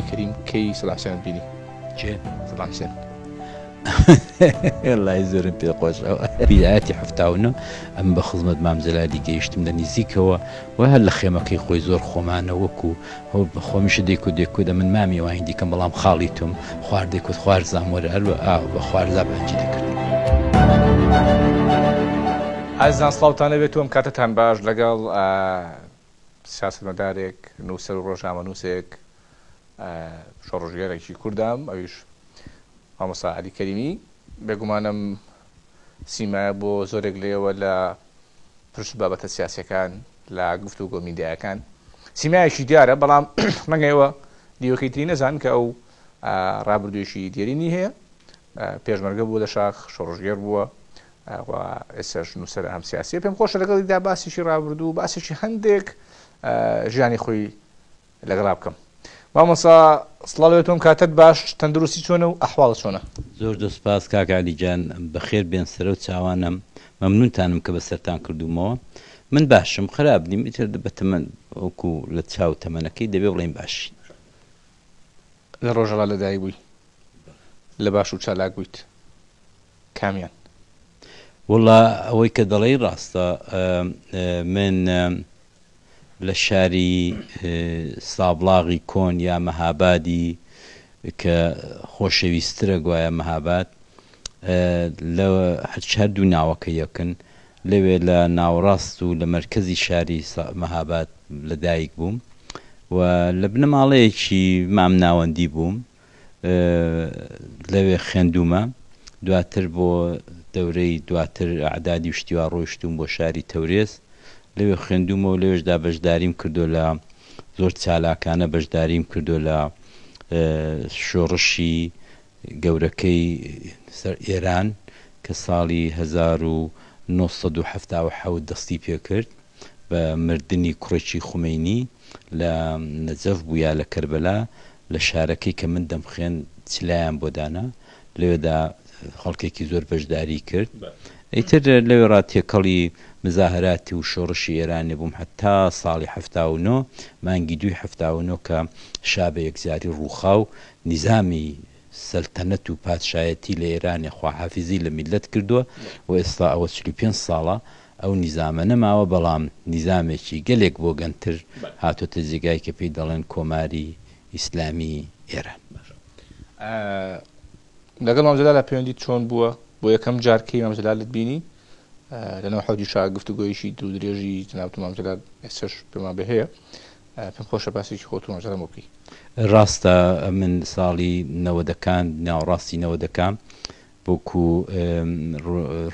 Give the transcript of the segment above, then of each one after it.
کەریم کەی سەدام حوسێنت بینی؟ سەدام حوسێن والله زۆرم پێ خۆشەوە بیدایەتی هەفتاونە ئەم بە خزمەت مام جەلالی گەیشتم لە نزیکەوە و هەر لە خێمەکەی خۆی زۆر خۆمانە وەکو خۆمیشە دێک و دێکودا من مامی وای دیکەم بەڵام خاڵی تۆم خواردێک و خوارزام وەرە هەروە بە خوارزا بەنجی دەکردم. ئازان سڵاوتانە بێتوم کاتتان باش لەگەڵ سیاسەتمەدارێک نووسەر و ڕۆژنامە نووسێک شۆڕژگەرێکی کوردام ئەویش مامۆستا عەلی کەریمی بێگومانم سیمایە بۆ زۆرێک لێەوە لە پرس بابەتە سیاسیەکان لە گفتوگۆ میدیاکان سیمایەکی دیارە بەڵام ڕەنگەوە دیوەکەی تری نەزان کە ئەو ڕابردوێکی دیێرینی هەیە پێشمەرگە بووە لە شاخ شۆڕژگەر بووە ئێستاش نووسەرە هەم سیاسیە پێم خۆشە لەگەڵیدا باسیشی ڕابردوو باسێکی هەندێک ژیانی خۆی لەگەڵا بکەم. مامۆستا سڵاوێتۆم کاتت باش تەندروستی چۆنە و ئەحواڵ چۆنە؟ زۆر دەسپاس کاک عەلیجان بەخێر بێن سەرە و چاوانم مەمنونتانم کە بەسەرتان کردومەوە. من باشم خراپ نیم ئیتر بەتەمەن وەکو لە چاو تەمەنەکەی دەبێ بڵێن باشی. لە ڕۆژەڵا لەدایک بووی لە باش و چالاک بوویت کامیان؟ وڵا ئەوەی کە دەڵێی ڕاستە من لە شاری سابڵاغی کۆن یا مەهابادی کە خۆشەویسترە گوایە مەهاباد لەوە هەردوو ناوەکە یەکن لەوێ لە ناوەڕاست و لە مەرکەزی شاری مەهاباد لەدایک بووم و لە بنەماڵەیەکی مام ناوەندی بووم لەوێ خوێندومە دواتر بۆ دەورەی دواتر ئەعدادی شتیوا ڕۆیشتوم بۆ شاری تەورێز لەوێ خوێندومەوە لەوێشدا بەشداریم کردو لە زۆر چالاکانە بەشداریم کردو لە شۆڕشی گەورەکەی سەر ئێران کە ساڵی 1970 دەستی پێ کرد بە مردنی کوڕێکی خومەینی لە نەجەف بوو یا لە کەربەلا لە شارەکەی کە من دەمخوێن چلایان بۆ دانا لەوێدا خەڵکێکی زۆر بەشداری کرد. ئیتر لەوێ ڕاتێکەڵی مزاهراتی و شۆڕشی ئێرانێ بووم حتا ساڵی 79 مانگی 2079 کە شابە یەکجاری ڕووخاو نیزامی سەلتەنەت و پادشایەتی لە ئێرانێ خواحافیزی لە میلەت کردووە و ئێستا ئەوە 35 ساڵە ئەو نیزامە نەماوە بەڵام نیزامێکی گەلێک بۆ گەنتر هاتۆتە جێگای کە پێی دەڵێن کۆماری ئیسلامی ئێران. لەگەڵ مام جەلال پەیوەندیت چۆن بووە بۆ یەکەم جارکەی مام جەلالت بینی لەنەوە حەوجی شا گفتوگۆیشی دوو درێژی جەناب مام جەلال ئێستاش پێمان بە هەیە پێم خۆشە باسێکی خۆت و مام جەلال بکەی. ڕاستە من ساڵی 90ەکان ناوەڕاستی 90ەکان بۆکو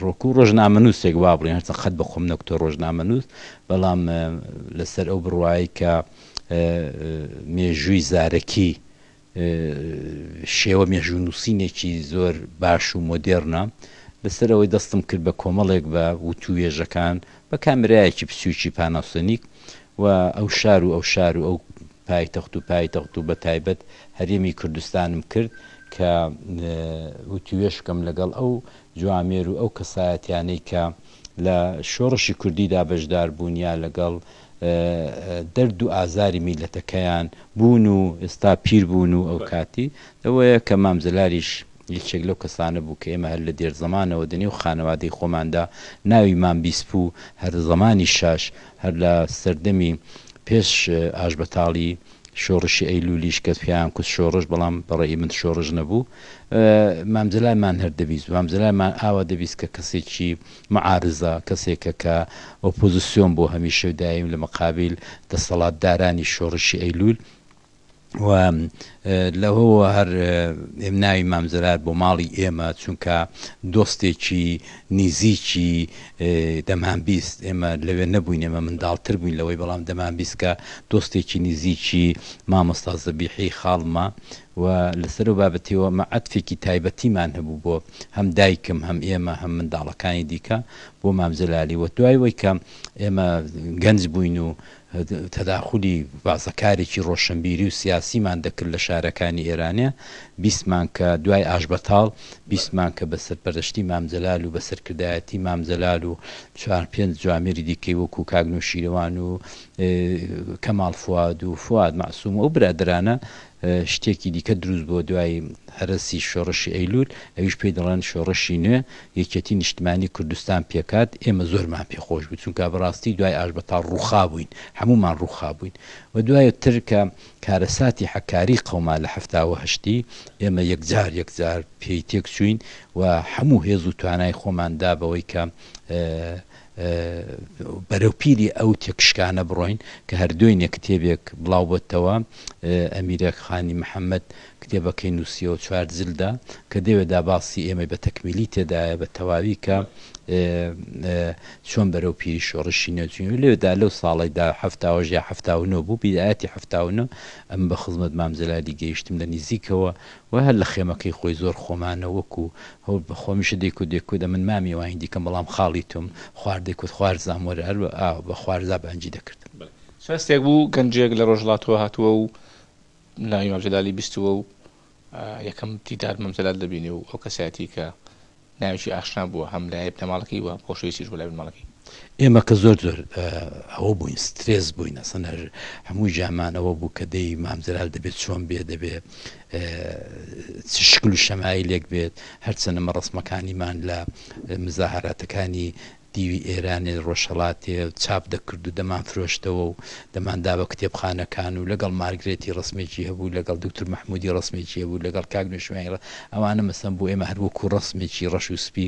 ڕۆکو ڕۆژنامەنووسێک وا بڵێن هەرچەند خەت بە خۆم نەکتۆ ڕۆژنامەنووس بەڵام لەسەر ئەو بڕوایی کە مێژووی زارەکی شێوە مێژوونووسینێکی زۆر باش و مۆدێرنە لەسەر ئەوەی دەستم کرد بە کۆمەڵێک بە وتوێژەکان بە کامرایەکی پسووکی پاناسۆنیک و ئەو شار و ئەو پایتەخت و بە تایبەت هەرێمی کوردستانم کرد کە وتوێشکەم لەگەڵ ئەو جوامێر و ئەو کەسایەتیانەی کە لە شۆڕشی کوردیدا بەشدار بوون یا لەگەڵ دەرد و ئازاری میلەتەکەیان بوون و ئێستا پیر بوون و ئەو کاتی ئەوەیە کە مام جەلالیش یەکێک لەو کەسانە بوو کە ئێمە هەر لە دێر زەمانەوە دنیا و خانەوادەی خۆماندا ناوی مام بیسپوو هەر زەمانی شاش هەر لە سەردەمی پێش ئاشبەتاڵی شۆڕشی ئەیلولیش کە پیان کوس شۆڕش بەڵام بەڕێی من شۆڕژ نەبوو مام جەلالمان هەر دەبیست مام جەلالمان ئاوا دەبیست کە کەسێکی مەعارزە کەسێکە کە ئۆپۆزیسیۆن بۆ هەمیشە دایم لە مەقابل دەسەڵاتدارانی شۆڕشی ئەیلول و لەوەوە هەر ئێم ناوی مام جەلال بۆ ماڵی ئێمە چونکە دۆستێکی نزیکی دەمان بیست ئێمە لەوێ نەبووین ئێمە منداڵتر بووین لەوەی بەڵام دەمان بیست کە دۆستێکی نزیکی مامۆستا زەبیحی خاڵمە و لەسەر و بابەتەوە مەعەتفێکی تایبەتیمان هەبوو بۆ هەم دایکم هەم ئێمە هەم منداڵەکانی دیکە بۆ مام جەلالی و دوای وەی کە ئێمە گەنج بووین و تەداخولی بازەکارێکی ڕۆشنبیری و سیاسیمان دەکرد لە شارەکانی ئێرانە بیستمان کە دوای ئاشبەتاڵ بیستمان کە بە سەرپەرشتی مام جەلال و بە سەرکردایەتی مام جەلال و 4-5 جوامێری دیکەی وەکو کاگن و شیرەوان و کەماڵ فواد و فواد معسووم و برادرانە شتێکی دیکە دروست بۆ دوای هەرسی شۆڕشی ئەیلول ئەویش پێی دەڵێن شۆڕشی نوێ یەکێتی نیشتمانی کوردستان پێکات ئێمە زۆرمان پێخۆش بوو چونکە بەڕاستی دوای ئاشبەتا ڕووخا بووین هەمومان ڕووخا بووین و دوای تر کە کارەساتی حەکاری قەوما لە 1970 ئێمە یەکجار پێی تێک چوین و هەموو هێز و توانای خۆماندا بەوەی کە بەرەوپیری ئەو تێکشکانە بڕۆین کە هەردووینە کتێبێک بڵاو بۆتەوە ئەمیرە خانی محەممەد کتێبەکەی نووسیەوە 4 جلدا کە دەوێدا باسی ئێمە بە تەکمیلی تێدایە بە تەواوی کە چۆن بەرەو پیری شۆڕشی نەچین لێدا لەو ساڵێکدا هەفتاوەژ یا 79 بوو بیدایەتی 79 ئەم بە خزمەت مامزەلالی گەیشتم لە نزیکەوە و هەر لە خێمەکەی خۆی زۆر خۆمانە وەکو هەول بە خۆمیشە دەیکو دە من مامی وای دیکەم بەڵام خاڵی تۆم خواردێکوت خوارزام وەرە هەر بە خوارزا بەنجی دەکردم شەستێک بوو گەنجێک لە ڕۆژهڵاتەوە هاتووە و ناوی مامزەلالی بیستووە و یەکەم دیدار مامزەلال دەبینێ و ئەو کەسایەتی کە ناویشی ئاشنا بووە هەم لای بنەماڵەکەی وە خۆشەویستیش بۆ لای بنەماڵەکەی ئێمە کە زۆر ئەوە بووین سترێس بووین ئەسەن هەر هەموو جامانەوە بوو کە دەی مامزەلال دەبێت چۆن بێ دەبێت شکل و شەمایلێک بێت هەرچەنەمە ڕسمەکانیمان لە مزاهراتەکانی دیوی ئێرانی ڕۆژهەڵاتێ چاپ دەکرد و دەمان فرۆشتەوە و دەماندا بە کتێبخانەکان و لەگەڵ مارگرێتی ڕسمێکی هەبوو لەگەڵ دکتور مەحمودی ڕسمێکی هەبوو لەگەڵ کاک نوێشوێنی ئەوانە مەسەن بۆ ئێمە هەروەکو ڕسمێکی ڕەش و سپی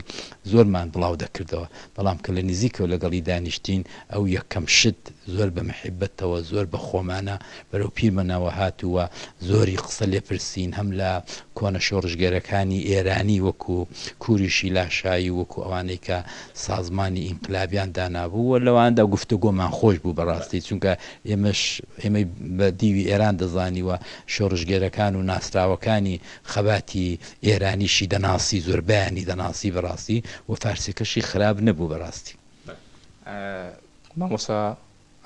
زۆرمان بڵاو دەکردەوە بەڵام کە لە نزیکەوە لەگەڵی دانیشتین ئەو یەکەم شت زۆر بە مححبەتەوە زۆر بە خۆمانە بەرەو پیرمەنەوە هاتووە زۆری قسە لێپرسین هەم لە کۆنە شۆڕژگەرەکانی ئێرانی وەکو کوریشی لاشایی وەکو ئەوانەی کە سازمانی ئینقلابیان دانابوو لەواندا گفتوگۆمان خۆش بوو بەڕاستی چونکە ئێمە بە دیوی ئێران دەزانیوە شۆڕژگەرەکان و ناسراوەکانی خەباتی ئێرانیشی دەناسی زۆربیانی دەناسی بەڕاستی و فارسیەکەشی خراپ نەبوو بەڕاستی مامۆستا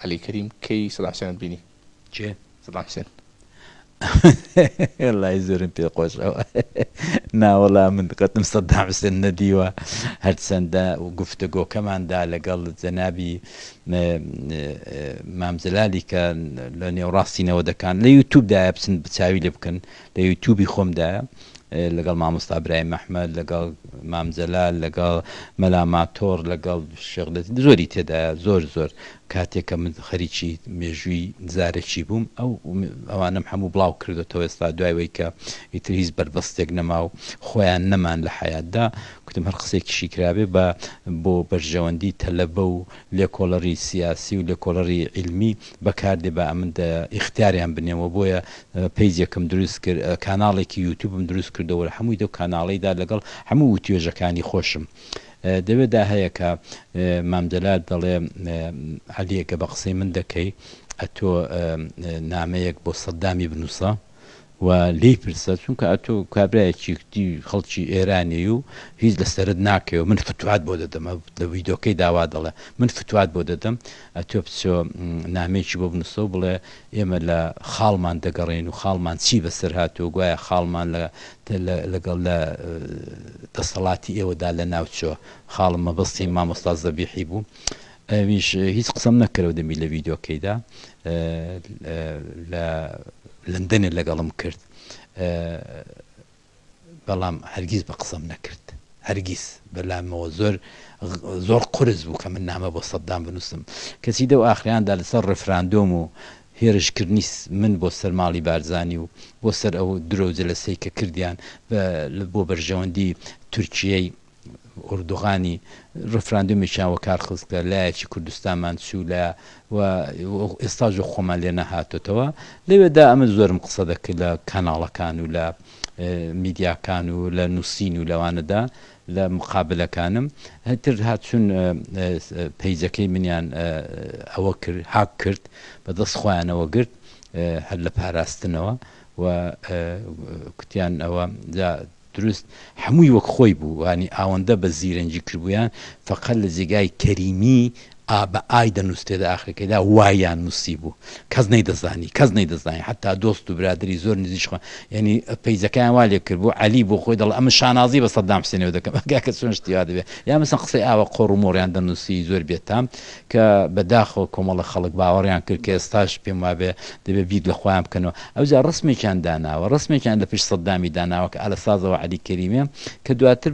عەلی کەریم کەی سەدام حوسێنت بینی چێ سەدام حوسێن لای زۆرم پێ خۆشەوە ناوەڵا من قەتم سەدام حوسێن نەدیوە هەرچەندە گفتوگۆکەماندا لەگەڵ جەنابی مامزەلالی کە لە نێوڕاستینەوە دەکان لە یوتیوبدایە بچن بچاوی لێ بکەن لە یوتیوبی خۆمدایە لەگەڵ مامۆستا ئیبراهیم محمەد لەگەڵ مامزەلال لەگەڵ مەلا ماتۆر لەگەڵ شێخدەتی زۆری تێدایە زۆر کاتێککە من خەریکی مێژووی زارێکی بووم ئەوانم هەموو بڵاو کردێتەوە ئێستا دوایەوەی کە ئیتر هیچ بربەستێک نەما و خۆیان نەمان لە حیاتدا کوتم هەر قسێکیشی کرابێ بۆ بەرژەوەندی تەلەبە و لێکۆڵەری سیاسی و لێکۆڵەری علمی بەکاردێ بە ئەمن ئیختیاریان بنێەوە بۆیە پەیجێکم دروست کرد کاناڵێکی یوتیوبم دروست کردەوە لە هەمووی دە کاناڵیدا لەگەڵ هەموو توێژەکانی خۆشم دەوێدا هەیە کە مامزەلال دەڵێ عەلیەکە بە قسەی من دەکەی ئەتۆ نامەیەک بۆ سەدامی بنووسە و لی پرسە چونکە ئەتۆ کابرایەکی خەڵکی ئێرانی و هیچ لەسەرت ناکەوە من فتوات بۆ دەدەم لە ڤیدۆکەی داوا دەڵێ من فتوات بۆ دەدەم ئەتۆ بچۆ نامێکی بۆ بنووسە و بڵێ ئێمە لە خاڵمان دەگەڕێن و خاڵمان چی بەسەر هاتووە گوایە خاڵمان لەگەڵ لە دەسەڵاتی ئێوەدا لە ناوچۆ خاڵم مەبەستی مامۆستا زەبیحی بوو ئەویش هیچ قسەم نەکەرەوە دەمی لە ڤیدۆکەیدا لە لندنێ لەگەڵم کرد بەڵام هەرگیز بە قسەم نەکرد هەرگیز بەلامەوە زۆر قورس بوو کە من نامە بۆ سەدام بنووسم کەسی دە و ئاخریاندا لەسەر ڕێفراندۆم و هێرشکردنی من بۆ سەر ماڵی بارزانی و بۆ سەر ئەو درۆجە لە سەی کە کردیان بۆ بەرژەوەندی تورکیای ئوردوغانی ڕفراندۆمیشان وە کارخستکە لایەکی کوردستانمان چوو لە ئێستاژ خۆمان لێ نەهاتۆتەوە لەوێدا ئەمە زۆرم قسە دەکرد لە کاناڵەکان و لە میدیاکان و لە نووسین و لەوانەدا لە مقابلەکانم هەتر هاتچوون پەیجەکەی منیان ئەوە کرد هاک کرد بەدەست خۆیانەوە گرت هەر لە پاراستنەوە و کوتیان ئەوە دروست هەمووی وەک خۆی بوو وانی ئاوەندە بە زیرەنجی کردبوویان فقط لە جێگای کەریمی بە ئای دەنووسێدا ئاخرەکەیدا وایان نووسی بوو کەس نەیدەزانی حتا دۆست و برادری زۆر نزیکخوا ینی پەیزەکەیان وا لێ کرد بۆ عەلی بۆ خۆی دەڵ ئەمە شانازی بە سەدام حوسێنەوە دەکەم ئەگاکە چۆن شتیا دەبێت یا مەسەن قسەی ئاوە قۆڕ و مۆڕیان دەنووسی زۆر بێتام کە بەداخەوە کۆمەڵە خەڵک باوەڕیان کرد کە ئێستاش پێم وابێ دەبێت بیر لە خۆیان بکەنەوە ئەوجا ڕسمێکیان داناوە ڕسمێکیان لە پشت سەدامی داناوە کە ئالە سازەوە عەلی کەریمیە کە دواتر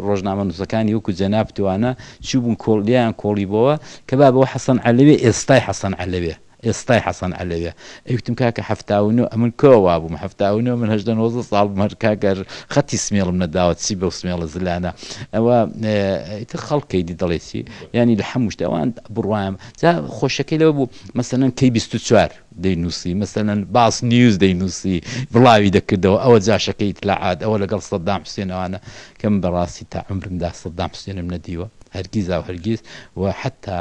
ڕۆژنامە نووسەکانی وەکو جەناب توانە چوو بوون کۆڵیان کۆڵیبەوە کە با بەوە حەسەن عەلەوی ئێستای حەسەن عەلەویە ئەوتم کاکە هەفتاونۆ ئەمن کۆوا بووم هەفتاونۆ من 19 ساڵ بووم کاگەر خەتی سمێڵم نەداوە چی بەو سمێڵە زلانە ئەوە ئیتر خەڵکەی دی دەڵێسی ینی لە هەموو شتە ئەوان بڕوایم جا خۆشەکەی لەوە بوو مەسەلەن کەی 24 دەینووسی مەسەلەن باس نیوز دەینووسی بڵاوی دەکردەوە ئەوە جاشەکەی ئیتلاعات ئەوە لەگەڵ سەدام حوسێنەوانە کەم بەڕاستی تا عمرمدا سەدام حوسێنم نەدیوە هەرگیز و حتا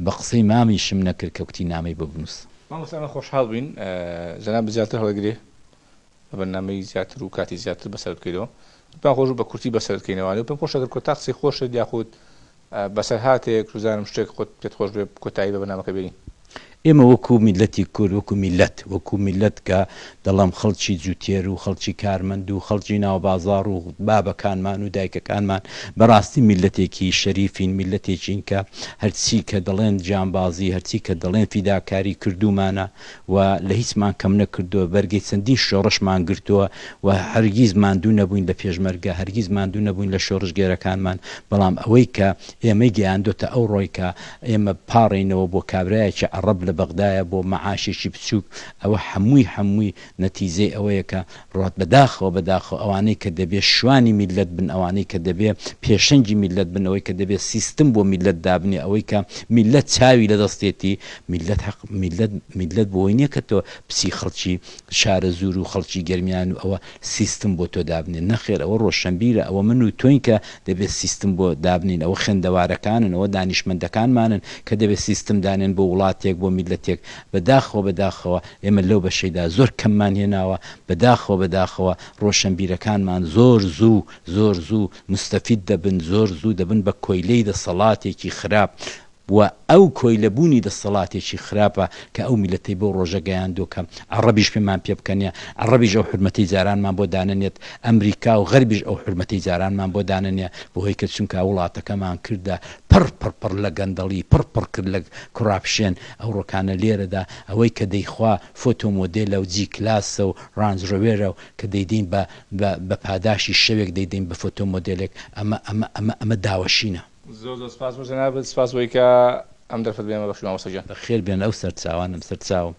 بە قسەی مامیشم نەکرد کە کوتی نامەی بۆ بنووس مامۆستا خۆشحاڵ بووین جەناب زیاتر هەڵەگرێ بە بەرنامەی زیاتر و کاتی زیاتر بەسەر بکەیتەوە پێم خۆش بە کورتی بەسەر بکەینەوە پێم خۆش ئەگەر کۆتا قسەی خۆشت یاخود بەسەرهاتێک روزانم شتێک خۆت پێت خۆش بێ کۆتایی بە بەرنامەکە بێنی ئێمە وەکو میلەتی کورد وەکو میلەت کە دەڵام خەڵکی جوتێر و خەڵکی کارمەند و خەڵکی ناوبازار و بابەکانمان و دایکەکانمان بەڕاستی میلەتێکی شەریفین میلەتێکین کە هەرچی کە دەڵێن جیانبازی هەرچی کە دەڵێن فیداکاری کردومانە و لە هیچمان کەم نەکردووە بەرگەی چەندی شۆڕشمان گرتووە و هەرگیز ماندوو نەبووین لە پێشمەرگە هەرگیز ماندوو نەبووین لە شۆڕشگێرەکانمان بەڵام ئەوەی کە ئێمەی گەیاندۆتە ئەو ڕۆی کە ئێمە پاڕینەوە بۆ کابرایەکی عەرەب لە بەغدایە بۆ مەعاشێکی بچووک ئەوە هەمووی نەتیجەی ئەوەیە کە ڕات بەداخەوە ئەوانەی کە دەبێت شوانی میلەت بن ئەوانەی کە دەبێت پێشەنگی میلەت بن ئەوەی کە دەبێت سیستم بۆ میلەت دابنێ ئەوەی کە میلەت چاوی لە دەستێتی میلەت بۆی نییە کە تۆ پسی خەڵکی شارە زور و خەڵکی گەرمیان و ئەوە سیستم بۆ تۆ دابنێ نەخێر ئەوە ڕۆشنبیرە ئەوە من و تۆین کە دەبێت سیستم بۆ دابنین ئەوە خوێندەوارەکانن ئەوە دانیشمەندەکانمانن کە دەبێت سیستم دانێن بۆ وڵاتێک بۆ میلەتێک بەداخەوە ئێمە لەو بەشەیدا زۆر کەممان هێناوە بەداخەوە ڕۆشنبیرەکانمان زۆر زوو مستەفید دەبن زۆر زوو دەبن بە کۆیلەی دەسەڵاتێکی خراپ و ئەو کۆیلەبوونی دەسەڵاتێکی خراپە کە ئەو میلەتەی بۆ ڕۆژە گەیاندۆ کە عەرەبیش پێمان پێ بکەنیە عەرەبیش ئەو حورمەتەی جارانمان بۆ دانەنێت ئەمریکا و غەربیش ئەو حورمەتەی جارانمان بۆ دانەنێ بۆ هۆی کە چونکە وڵاتەکەمان کردە پڕ لە گەندەڵی پڕ کرد لە کوڕاپشێن ئەو ڕۆکانە لێرەدا ئەوەی کە دەیخوا فۆتۆمۆدێلە و جی کلاسە و ڕانجڕۆوێرە و کە دەیدەین بە پاداشی شەوێک دەیدەین بە فۆتۆمۆدێلێک ئەمە داوەشینە زۆر سپاس بۆ جەنابەت سپاس بۆی کە ئەم دەرفەت بێمە بەخشی مامۆستاجان خێر بێن ئەو سەرچاوانم سەرچاوم